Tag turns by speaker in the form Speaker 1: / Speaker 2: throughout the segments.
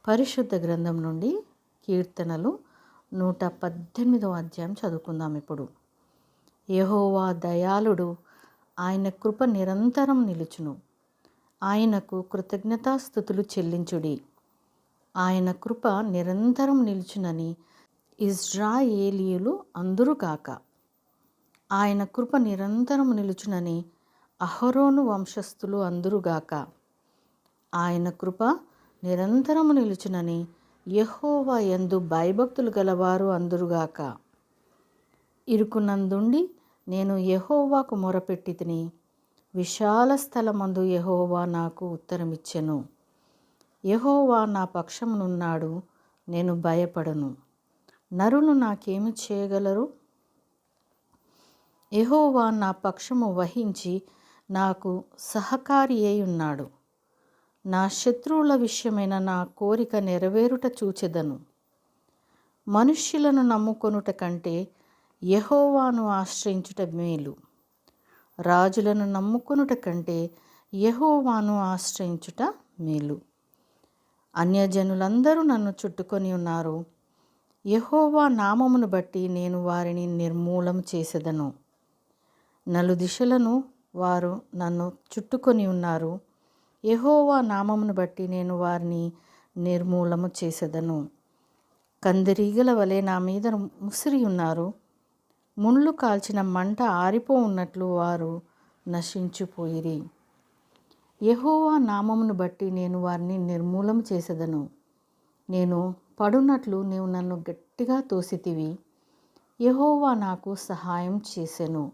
Speaker 1: పరిశుద్ధ గ్రంథం నుండి కీర్తనలు 118వ అధ్యాయం చదువుకుందాం. ఇప్పుడు యెహోవా దయాళుడు, ఆయన కృప నిరంతరం నిలుచును. ఆయనకు కృతజ్ఞతాస్తుతులు చెల్లించుడి. ఆయన కృప నిరంతరం నిలుచునని ఇజ్రాయేలీయులు అందురుగాక. ఆయన కృప నిరంతరం నిలుచునని అహరోను వంశస్థులు అందురుగాక. ఆయన కృప నిరంతరము నిలుచునని యెహోవా యందు భయభక్తులు గలవారు అందురుగాక. ఇరుకునందుండి నేను యెహోవాకు మొరపెట్టి తిని, విశాల స్థలమందు యెహోవా నాకు ఉత్తరమిచ్చెను. యెహోవా నా పక్షమునున్నాడు, నేను భయపడను. నరులు నాకేమి చేయగలరు? యెహోవా నా పక్షము వహించి నాకు సహకారి అయి ఉన్నాడు. నా శత్రువుల విషయమైన నా కోరిక నెరవేరుట చూచెదను. మనుష్యులను నమ్ముకొనుట కంటే యెహోవాను ఆశ్రయించుట మేలు. రాజులను నమ్ముకొనుట కంటే యెహోవాను ఆశ్రయించుట మేలు. అన్యజనులందరూ నన్ను చుట్టుకొని ఉన్నారు. యెహోవా నామమును బట్టి నేను వారిని నిర్మూలం చేసెదను. నలుదిశలను వారు నన్ను చుట్టుకొని ఉన్నారు. యెహోవా నామమును బట్టి నేను వారిని నిర్మూలము చేసెదను. కందిరీగల వలె నా మీద ముసిరి ఉన్నారు. ముళ్ళు కాల్చిన మంట ఆరిపో ఉన్నట్లు వారు నశించిపోయిరి. యెహోవా నామమును బట్టి నేను వారిని నిర్మూలం చేసెదను. నేను పడునట్లు నీవు నన్ను గట్టిగా తోసితివి. యెహోవా నాకు సహాయం చేసెను.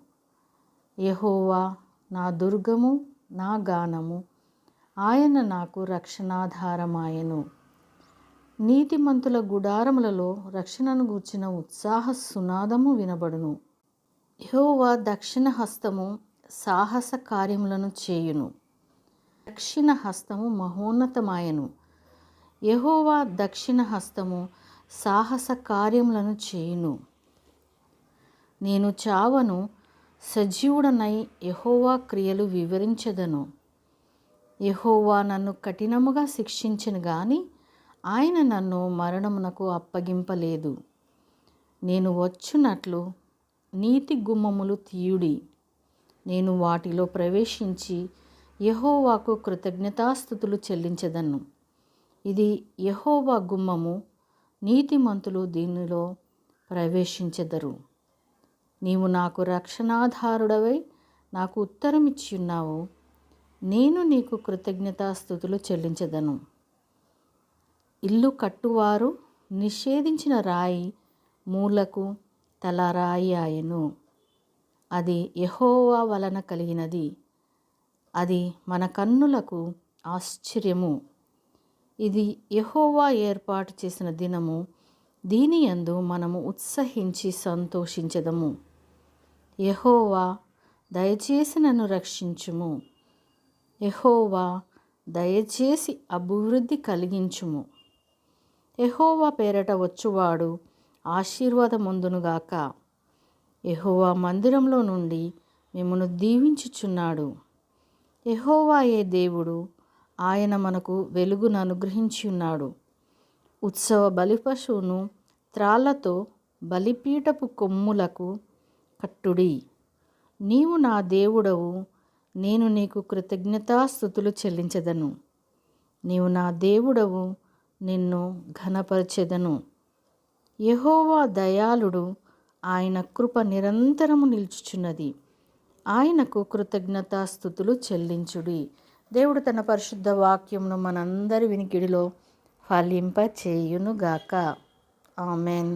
Speaker 1: యెహోవా నా దుర్గము, నా గానము, ఆయన నాకు రక్షణాధారమాయెను. నీతిమంతుల గుడారములలో రక్షణను గూర్చిన ఉత్సాహ సునాదము వినబడును. యెహోవా దక్షిణ హస్తము సాహస కార్యములను చేయును. దక్షిణ హస్తము మహోన్నతమాయెను. యెహోవా దక్షిణ హస్తము సాహస కార్యములను చేయును. నేను చావను, సజీవుడనై యెహోవా క్రియలు వివరించెదను. యెహోవా నన్ను కఠినముగా శిక్షించెను గాని ఆయన నన్ను మరణమునకు అప్పగింపలేదు. నేను వచ్చునట్లు నీతి గుమ్మములు తీయుడి. నేను వాటిలో ప్రవేశించి యెహోవాకు కృతజ్ఞతాస్తుతులు చెల్లించెదను. ఇది యెహోవా గుమ్మము, నీతిమంతులు దీనిలో ప్రవేశించెదరు. నీవు నాకు రక్షణాధారుడవై నాకు ఉత్తరమిచ్చియున్నావు. నేను నీకు కృతజ్ఞతాస్తుతులు చెల్లించెదను. ఇల్లు కట్టువారు నిషేధించిన రాయి మూలకు తలరాయి ఆయెను. అది యెహోవా వలన కలిగినది. అది మన కన్నులకు ఆశ్చర్యము. ఇది యెహోవా ఏర్పాటు చేసిన దినము. దీని యందు మనము ఉత్సహించి సంతోషించెదము. యెహోవా దయచేసి నన్ను రక్షించుము. యెహోవా దయచేసి అభివృద్ధి కలిగించుము. యెహోవా పేరట వచ్చువాడు ఆశీర్వాదమొందునుగాక. యెహోవా మందిరంలో నుండి మిమ్మును దీవించుచున్నాడు. యెహోవాయే దేవుడు, ఆయన మనకు వెలుగును అనుగ్రహించి ఉన్నాడు. ఉత్సవ బలిపశువును త్రాళ్లతో బలిపీఠపు కొమ్ములకు కట్టుడి. నీవు నా దేవుడవు, నేను నీకు కృతజ్ఞతాస్తుతులు చెల్లించెదను. నీవు నా దేవుడవు, నిన్ను ఘనపరచెదను. యెహోవా దయాళుడు, ఆయన కృప నిరంతరము నిలుచుచున్నది. ఆయనకు కృతజ్ఞతాస్తుతులు చెల్లించుడి. దేవుడు తన పరిశుద్ధ వాక్యమును మనందరి వినికిడిలో ఫలింప చేయునుగాక. ఆమెన్.